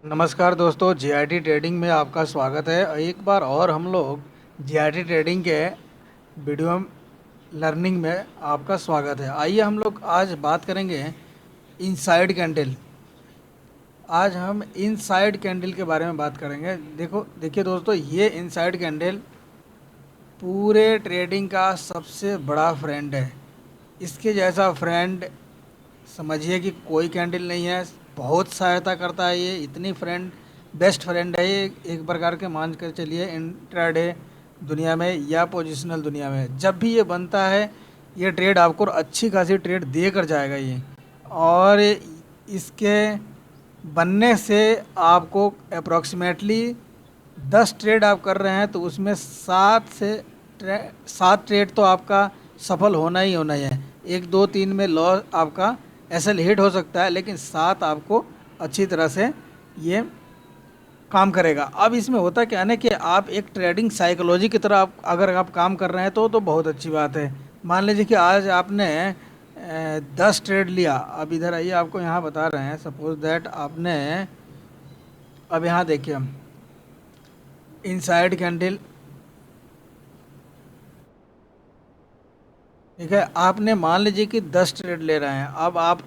नमस्कार दोस्तों, GIT trading में आपका स्वागत है। एक बार और हम लोग जीआईटी ट्रेडिंग के वीडियो लर्निंग में आपका स्वागत है। आइए हम लोग आज बात करेंगे इनसाइड कैंडल। आज हम इनसाइड कैंडल के बारे में बात करेंगे। देखिए दोस्तों, ये इनसाइड कैंडल पूरे ट्रेडिंग का सबसे बड़ा फ्रेंड है। इसके जैसा फ्रेंड समझिए कि कोई कैंडल नहीं है। बहुत सहायता करता है ये, इतनी फ्रेंड बेस्ट फ्रेंड है ये एक प्रकार के मान कर चलिए इंट्राडे दुनिया में या पोजिशनल दुनिया में। जब भी ये बनता है ये ट्रेड आपको अच्छी खासी ट्रेड दे कर जाएगा ये। और इसके बनने से आपको अप्रॉक्सीमेटली 10 ट्रेड आप कर रहे हैं तो उसमें 7 ट्रेड तो आपका सफल होना ही होना ही है। 1 2 3 में लॉस आपका एसएल हिट हो सकता है, लेकिन 7 आपको अच्छी तरह से ये काम करेगा। अब इसमें होता क्या है ना कि आप एक ट्रेडिंग साइकोलॉजी की तरह अगर आप काम कर रहे हैं तो बहुत अच्छी बात है। मान लीजिए कि आज आपने 10 ट्रेड लिया। अब इधर आइए, आपको यहाँ बता रहे हैं। सपोज दैट आपने, अब यहाँ देखिए हम इनसाइड कैंडल, ठीक है। आपने मान लीजिए कि 10 ट्रेड ले रहे हैं। अब आप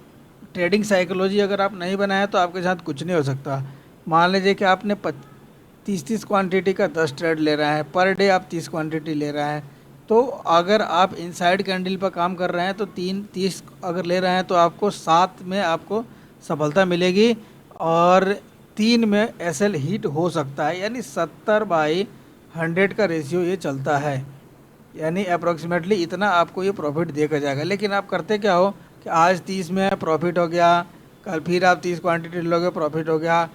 ट्रेडिंग साइकोलॉजी अगर आप नहीं बनाए तो आपके साथ कुछ नहीं हो सकता। मान लीजिए कि आपने 30 क्वांटिटी का 10 ट्रेड ले रहे हैं, पर डे आप 30 क्वांटिटी ले रहे हैं। तो अगर आप इनसाइड कैंडल पर काम कर रहे हैं तो 30 अगर ले रहे हैं तो आपको 7 में आपको सफलता मिलेगी और 3 में एसएल हिट हो सकता है। यानी 70/100 का रेशियो ये चलता है। यानी अप्रोक्सीमेटली इतना आपको ये प्रॉफिट देकर जाएगा। लेकिन आप करते क्या हो कि आज 30 में प्रॉफिट हो गया, कल फिर आप 30 क्वांटिटी लोगे, प्रॉफिट हो गया।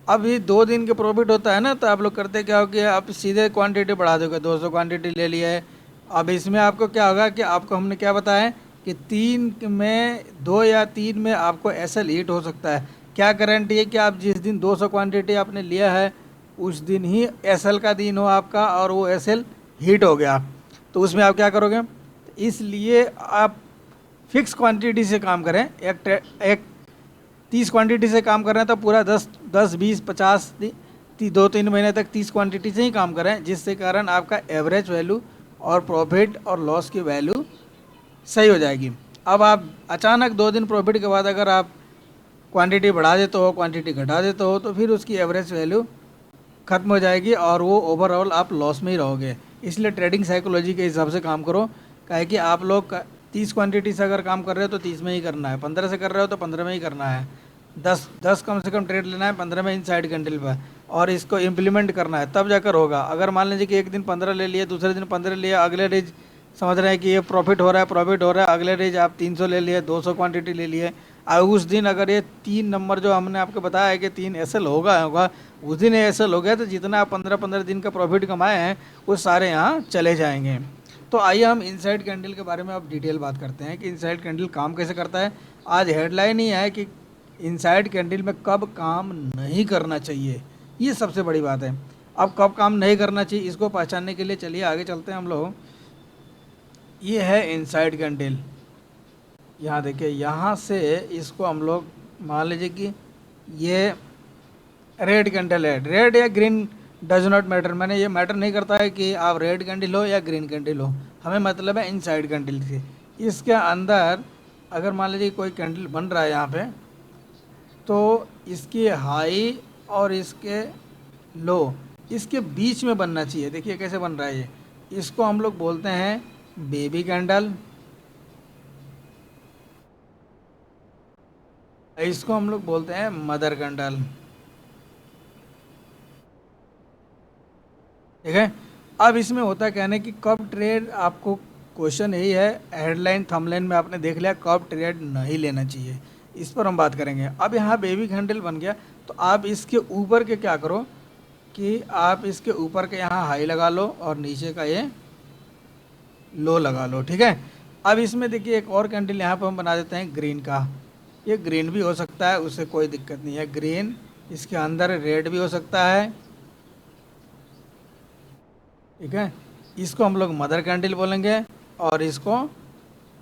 अब ये 2 दिन के प्रॉफिट होता है ना, तो आप लोग करते क्या हो कि आप सीधे क्वांटिटी बढ़ा दोगे, 200 क्वांटिटी ले लिए। अब इसमें आपको क्या होगा कि आपको हमने क्या बताया कि 3 में 2 या 3 में आपको एसएल हिट हो सकता है। क्या गारंटी है कि आप जिस दिन 200 क्वांटिटी आपने लिया है उस दिन ही एसएल का दिन हो आपका और वो एसएल हिट हो गया, तो उसमें आप क्या करोगे? इसलिए आप फिक्स क्वांटिटी से काम करें। एक 30 क्वांटिटी से काम कर रहे हैं तो पूरा 10 10 20 50 2 3 महीने तक 30 क्वांटिटी से ही काम करें, जिससे कारण आपका एवरेज वैल्यू और प्रॉफिट और लॉस की वैल्यू सही हो जाएगी। अब आप अचानक 2 दिन प्रॉफिट के बाद अगर आप क्वांटिटी बढ़ा देते हो, क्वांटिटी घटा देते हो, तो फिर उसकी एवरेज वैल्यू ख़त्म हो जाएगी और वो ओवरऑल आप लॉस में ही रहोगे। इसलिए ट्रेडिंग साइकोलॉजी के हिसाब से काम करो। काहे कि आप लोग 30 क्वांटिटी से अगर काम कर रहे हो तो 30 में ही करना है, 15 से कर रहे हो तो 15 में ही करना है, 10 कम से कम ट्रेड लेना है 15 में इनसाइड कैंडल पर, और इसको इम्प्लीमेंट करना है, तब जाकर होगा। अगर मान लीजिए कि एक दिन 15 ले लिए, दूसरे दिन 15 लिए, अगले रेज समझ रहे हैं कि ये प्रॉफिट हो रहा है, प्रॉफिट हो रहा है, अगले रेज आप 300 ले लिए, 200 क्वांटिटी ले लिए। और उस दिन अगर ये 3 नंबर जो हमने आपको बताया है कि 3 एसएल होगा होगा, उस दिन एसएल हो गया तो जितना आप 15 15 दिन का प्रॉफिट कमाए हैं वो सारे यहाँ चले जाएंगे। तो आइए हम इनसाइड कैंडल के बारे में अब डिटेल बात करते हैं कि इनसाइड कैंडल काम कैसे करता है। आज हेडलाइन ही है कि इनसाइड कैंडल में कब काम नहीं करना चाहिए, ये सबसे बड़ी बात है। अब कब काम नहीं करना चाहिए इसको पहचानने के लिए चलिए आगे चलते हैं हम लोग। ये है इनसाइड कैंडल। यहाँ देखिए, यहाँ से इसको हम लोग मान लीजिए कि ये रेड कैंडल है। रेड या ग्रीन डज नॉट मैटर, मैंने ये मैटर नहीं करता है कि आप रेड कैंडल हो या ग्रीन कैंडल हो, हमें मतलब है इनसाइड कैंडल से। इसके अंदर अगर मान लीजिए कोई कैंडल बन रहा है यहाँ पे, तो इसकी हाई और इसके लो इसके बीच में बनना चाहिए। देखिए कैसे बन रहा है ये, इसको हम लोग बोलते हैं बेबी कैंडल, इसको हम लोग बोलते हैं मदर कैंडल, ठीक है। अब इसमें होता क्या है ना कि कब ट्रेड आपको, क्वेश्चन यही है, हेडलाइन थंबनेल में आपने देख लिया कब ट्रेड नहीं लेना चाहिए, इस पर हम बात करेंगे। अब यहाँ बेबी कैंडल बन गया तो आप इसके ऊपर के क्या करो कि आप इसके ऊपर के यहाँ हाई लगा लो और नीचे का ये लो लगा लो, ठीक है। अब इसमें देखिए एक और कैंडल यहाँ पर हम बना देते हैं ग्रीन का। ये ग्रीन भी हो सकता है, उससे कोई दिक्कत नहीं है, ग्रीन। इसके अंदर रेड भी हो सकता है, ठीक है। इसको हम लोग मदर कैंडल बोलेंगे और इसको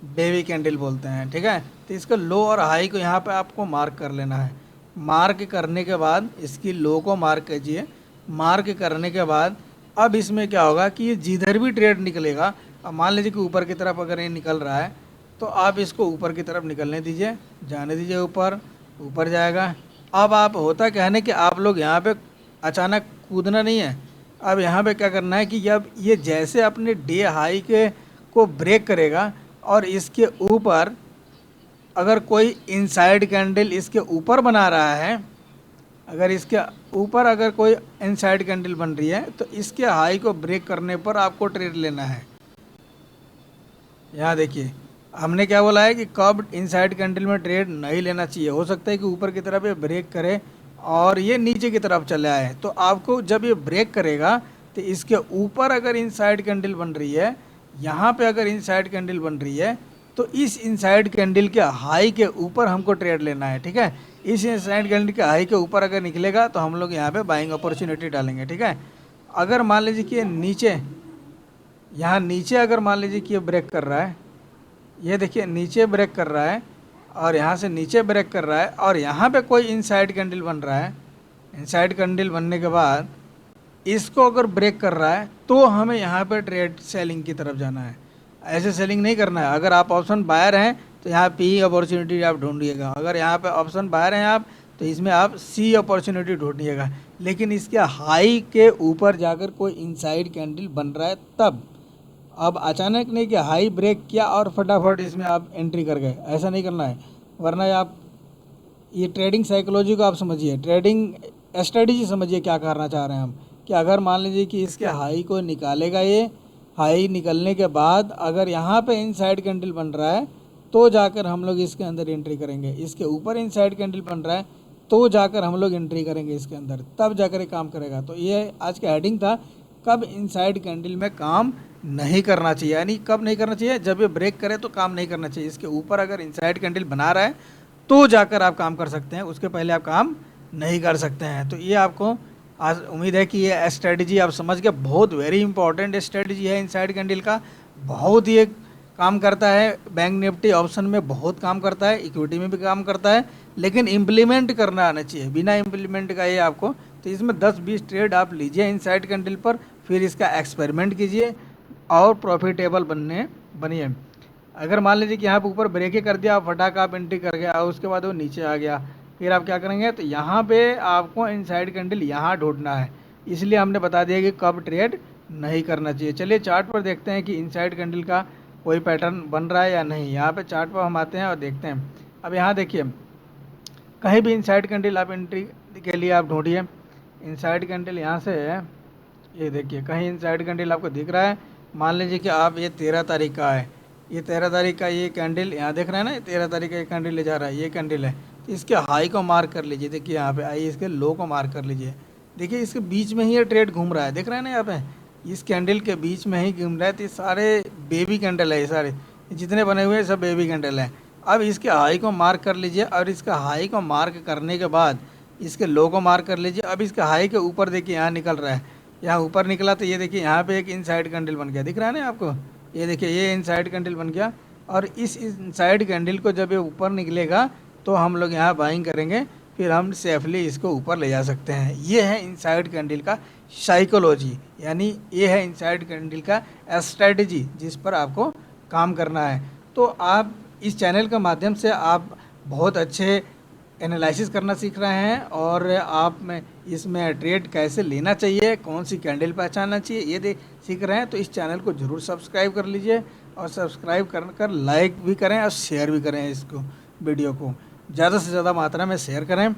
बेबी कैंडल बोलते हैं, ठीक है। तो इसका लो और हाई को यहाँ पे आपको मार्क कर लेना है। मार्क करने के बाद इसकी लो को मार्क कीजिए। मार्क करने के बाद अब इसमें क्या होगा कि ये जिधर भी ट्रेड निकलेगा, अब मान लीजिए कि ऊपर की तरफ अगर ये निकल रहा है तो आप इसको ऊपर की तरफ निकलने दीजिए, जाने दीजिए ऊपर, ऊपर जाएगा। अब आप होता क्या है ना कि आप लोग यहाँ पे अचानक कूदना नहीं है। अब यहाँ पे क्या करना है कि जब ये जैसे अपने डे हाई के को ब्रेक करेगा और इसके ऊपर अगर कोई इनसाइड कैंडल इसके ऊपर बना रहा है, अगर इसके ऊपर अगर कोई इनसाइड कैंडल बन रही है तो इसके हाई को ब्रेक करने पर आपको ट्रेड लेना है। यहाँ देखिए हमने क्या बोला है कि कब इनसाइड कैंडल में ट्रेड नहीं लेना चाहिए। हो सकता है कि ऊपर की तरफ ये ब्रेक करे और ये नीचे की तरफ चले आए, तो आपको जब ये ब्रेक करेगा तो इसके ऊपर अगर इनसाइड कैंडल बन रही है, यहाँ पे अगर इनसाइड कैंडल बन रही है तो इस इनसाइड कैंडल के हाई के ऊपर हमको ट्रेड लेना है। ठीक है, इस इनसाइड कैंडल के हाई के ऊपर अगर निकलेगा तो हम लोग यहाँ पे बाइंग अपॉर्चुनिटी डालेंगे। ठीक है, अगर मान लीजिए कि नीचे, यहाँ नीचे अगर मान लीजिए कि ये ब्रेक कर रहा है, ये देखिए नीचे ब्रेक कर रहा है और यहाँ से नीचे ब्रेक कर रहा है और यहाँ पे कोई इनसाइड कैंडल बन रहा है। इनसाइड कैंडल बनने के बाद इसको अगर ब्रेक कर रहा है तो हमें यहाँ पे ट्रेड सेलिंग की तरफ जाना है, ऐसे सेलिंग नहीं करना है। अगर आप ऑप्शन बायर हैं तो यहाँ पी अपॉर्चुनिटी आप ढूंढिएगा, अगर यहाँ पे ऑप्शन बायर हैं आप तो इसमें आप सी अपॉर्चुनिटी ढूंढिएगा। लेकिन इसके हाई के ऊपर जाकर कोई इनसाइड कैंडल बन रहा है तब, अब अचानक नहीं कि हाई ब्रेक किया और फटाफट इसमें आप एंट्री कर गए, ऐसा नहीं करना है। वरना आप ये ट्रेडिंग साइकोलॉजी को आप समझिए, ट्रेडिंग स्ट्रेटजी समझिए क्या करना चाह रहे हैं हम, कि अगर मान लीजिए कि इसके हाई को निकालेगा, ये हाई निकलने के बाद अगर यहाँ पे इनसाइड कैंडल बन रहा है तो जाकर हम लोग इसके अंदर एंट्री करेंगे। इसके ऊपर इनसाइड कैंडल बन रहा है तो जाकर हम लोग एंट्री करेंगे इसके अंदर, तब जाकर ये काम करेगा। तो ये आज का हेडिंग था, कब इनसाइड कैंडल में काम नहीं करना चाहिए। यानी कब नहीं करना चाहिए, जब ये ब्रेक करे तो काम नहीं करना चाहिए। इसके ऊपर अगर इनसाइड कैंडल बना रहा है तो जाकर आप काम कर सकते हैं, उसके पहले आप काम नहीं कर सकते हैं। तो ये आपको आज उम्मीद है कि ये स्ट्रेटजी आप समझ के, बहुत वेरी इंपॉर्टेंट स्ट्रेटजी है इनसाइड कैंडल का, बहुत ही काम करता है। बैंक निफ्टी ऑप्शन में बहुत काम करता है, इक्विटी में भी काम करता है, लेकिन इम्प्लीमेंट करना आना चाहिए। बिना इम्प्लीमेंट का ये आपको, तो इसमें 10-20 ट्रेड आप लीजिए इनसाइड कैंडल पर, फिर इसका एक्सपेरिमेंट कीजिए और प्रॉफिटेबल बनिए। अगर मान लीजिए कि यहाँ पर ऊपर ब्रेक कर दिया, आप फटाक आप एंट्री कर गया और उसके बाद वो नीचे आ गया, फिर आप क्या करेंगे, तो यहाँ पे आपको इनसाइड कैंडल यहाँ ढूंढना है। इसलिए हमने बता दिया कि कब ट्रेड नहीं करना चाहिए। चलिए चार्ट पर देखते हैं कि इनसाइड कैंडल का कोई पैटर्न बन रहा है या नहीं। यहाँ पे चार्ट पर हम आते हैं और देखते हैं। अब यहाँ देखिए, कहीं भी इनसाइड कैंडल आप एंट्री के लिए आप ढूंढिए। इनसाइड कैंडल यहाँ से, ये देखिए कहीं इनसाइड कैंडल आपको दिख रहा है। मान लीजिए कि आप, ये 13 तारीख का है, ये 13 तारीख का ये कैंडल यहाँ देख रहे हैं ना, ये 13 तारीख का ये कैंडल ले जा रहा है, ये कैंडल है। तो इसके हाई को मार्क कर लीजिए, देखिए यहाँ पे आइए, इसके लो को मार्क कर लीजिए। देखिए इसके बीच में ही ये ट्रेड घूम रहा है, देख रहे हैं ना यहाँ पे, इस कैंडल के बीच में ही घूम रहा है। तो ये सारे बेबी कैंडल है, ये सारे जितने बने हुए हैं सब बेबी कैंडल हैं। अब इसके हाई को मार्क कर लीजिए और इसका हाई को मार्क करने के बाद इसके लो को मार्क कर लीजिए। अब इसके हाई के ऊपर देखिए यहाँ निकल रहा है, यहाँ ऊपर निकला तो ये देखिए यहाँ पे एक इनसाइड कैंडल बन गया, दिख रहा है ना आपको, ये देखिए ये इनसाइड कैंडल बन गया। और इस इनसाइड कैंडल को जब ये ऊपर निकलेगा तो हम लोग यहाँ बाइंग करेंगे, फिर हम सेफली इसको ऊपर ले जा सकते हैं। ये है इनसाइड कैंडल का साइकोलॉजी, यानी ये है इनसाइड कैंडल का स्ट्रेटजी जिस पर आपको काम करना है। तो आप इस चैनल के माध्यम से आप बहुत अच्छे एनालिसिस करना सीख रहे हैं और आप में इसमें ट्रेड कैसे लेना चाहिए, कौन सी कैंडल पहचानना चाहिए, ये सीख रहे हैं। तो इस चैनल को ज़रूर सब्सक्राइब कर लीजिए और सब्सक्राइब कर लाइक भी करें और शेयर भी करें। इसको वीडियो को ज़्यादा से ज़्यादा मात्रा में शेयर करें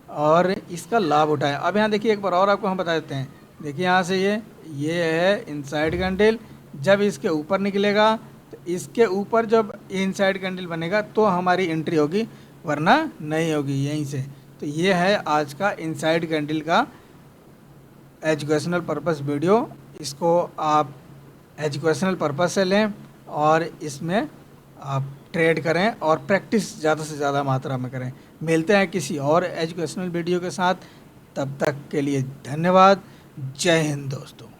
और इसका लाभ उठाएं। अब यहाँ देखिए एक बार और आपको हम बता देते हैं। देखिए यहाँ से ये है इनसाइड कैंडल, जब इसके ऊपर निकलेगा तो इसके ऊपर जब इनसाइड कैंडल बनेगा तो हमारी एंट्री होगी, वरना नहीं होगी यहीं से। तो ये है आज का इनसाइड कैंडल का एजुकेशनल पर्पस वीडियो। इसको आप एजुकेशनल पर्पस से लें और इसमें आप ट्रेड करें और प्रैक्टिस ज़्यादा से ज़्यादा मात्रा में करें। मिलते हैं किसी और एजुकेशनल वीडियो के साथ, तब तक के लिए धन्यवाद। जय हिंद दोस्तों।